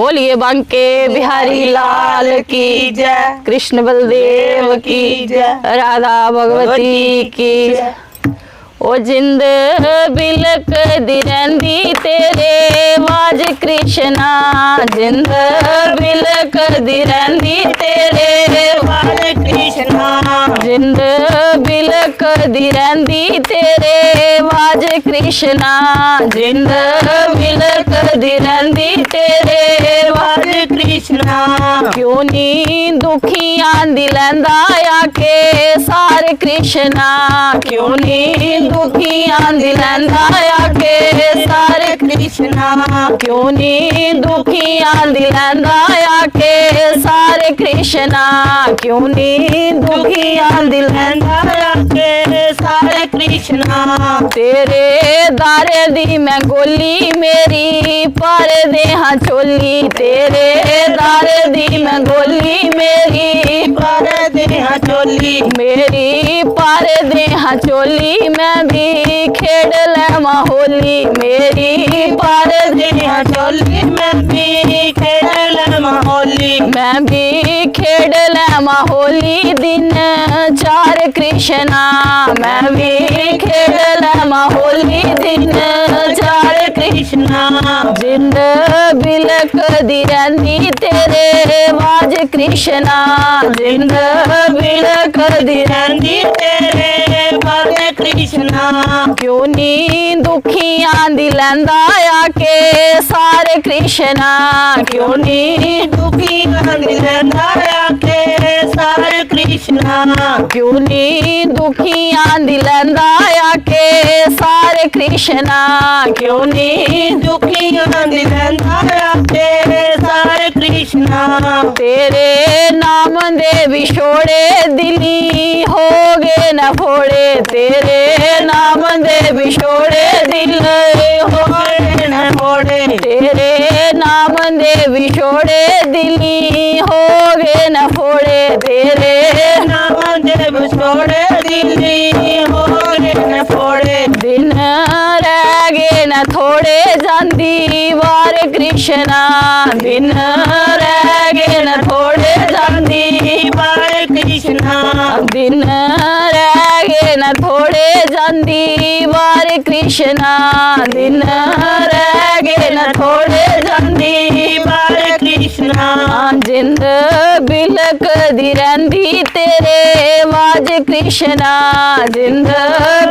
बोलिए बांके बिहारी लाल की जय, कृष्ण बलदेव की जय, राधा भगवती की जय। ओ जिंद बिलक दी रहिंदी तेरे वाज कृष्णा, जिंद बिलक दी रहिंदी तेरे वाज कृष्णा, जिंद बिलक दी रहिंदी तेरे वाज कृष्णा, जिंद बिलक दी रहिंदी तेरे वाज कृष्णा। क्यों नी दुखियां दी लैंदा आके सारे कृष्णा, क्यों नी दुखियां दी लैंदा आके सारे कृष्णा, क्यों नी दुखियां दी लैंदा आके सारे कृष्णा, क्यों नी दुखियां दी लैंदा आके सारे कृष्णा। तेरे दारे दी मैं गोली मेरी पर दे हाँ चोली, तेरे दारे दी मैं गोली मेरी पर दे हाँ चोली, मेरी पर दे हाँ चोली मैं भी खेड़ लैवा होली, मेरी पर दे हाँ चोली मैं भी खेड़ लैवा होली, मैं भी खेड़ लैवा होली दिन चार कृष्णा, मैं भी खेड़ लैवा होली दिन चार कृष्णा। जिंद बिलक दी रहिंदी तेरे वाज कृष्णा, जिंद बिलक दी रहिंदी तेरे वाज कृष्णा। क्यों नी दुखियां दी लैंदा आके सारे कृष्णा, क्यों नी दुखियां दी लैंदा आके सारे कृष्णा, क्यों नी दुखियां दी लैंदा आके सारे कृष्णा, क्यों नी दुखियां दी लैंदा आके सारे कृष्णा। तेरे नाम दे विछोड़े दिली हो गए न फोड़े, तेरे नाम दे विछोड़े दिल हो गए न फोड़े, तेरे नाम दे विछोड़े दिली हो गए न फोड़े, तेरे नाम दे विछोड़े दिली हो गए न फोड़े। दिन रह गए न थोड़े जांदी वार कृष्णा, दिन रह गए न थोड़े जांदी वार कृष्णा, दिन रह गए न थोड़े जांदी वार कृष्णा, दिन रह गए न थोड़े जांदी वार कृष्णा। जिंद बिलक दी रहिंदी तेरे वाज कृष्णा, जिंद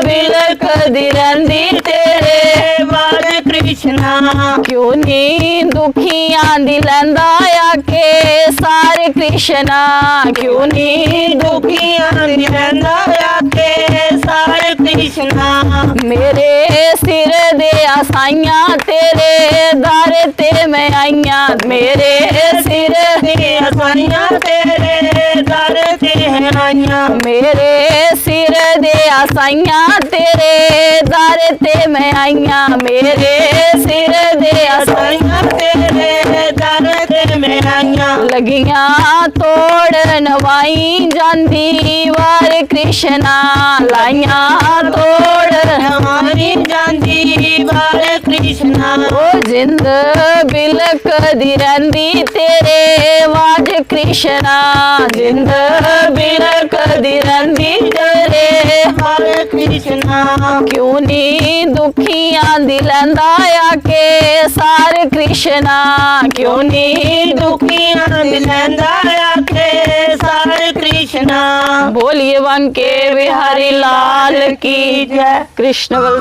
बिलक दी रहिंदी तेरे वाज कृष्णा। क्यों नी दुखियां दी लैंदा आके सारे कृष्णा, क्यों नी दुखियां दी लैंदा आके सारे कृष्णा। मेरे सिर दे आसाइयां तेरे दर ते मैं आइयां, मेरे सिर दे आसाइयां तेरे दर ते हैं आइयां, मेरे सिर दे आसाइयां तेरे दर ते मैं आइयां, मेरे सिर दे आसाइयां तेरे दर ते मैं आइयां। लगियां तोड़ नवाई जांदी वार कृष्णा, लाइयां तोड़ नवाई जांदी वार कृष्णा। ओ जिंद बिलक दी रहिंदी तेरे वाज कृष्णा, जिंद बिलक दी रहिंदी तेरे वाज कृष्णा। क्यों नी दुखियां दी लैंदा आके सारे कृष्णा, क्यों नी दुखियां दी लैंदा आके सारे कृष्णा। बोलिए बांके बिहारी लाल की जय, कृष्ण बल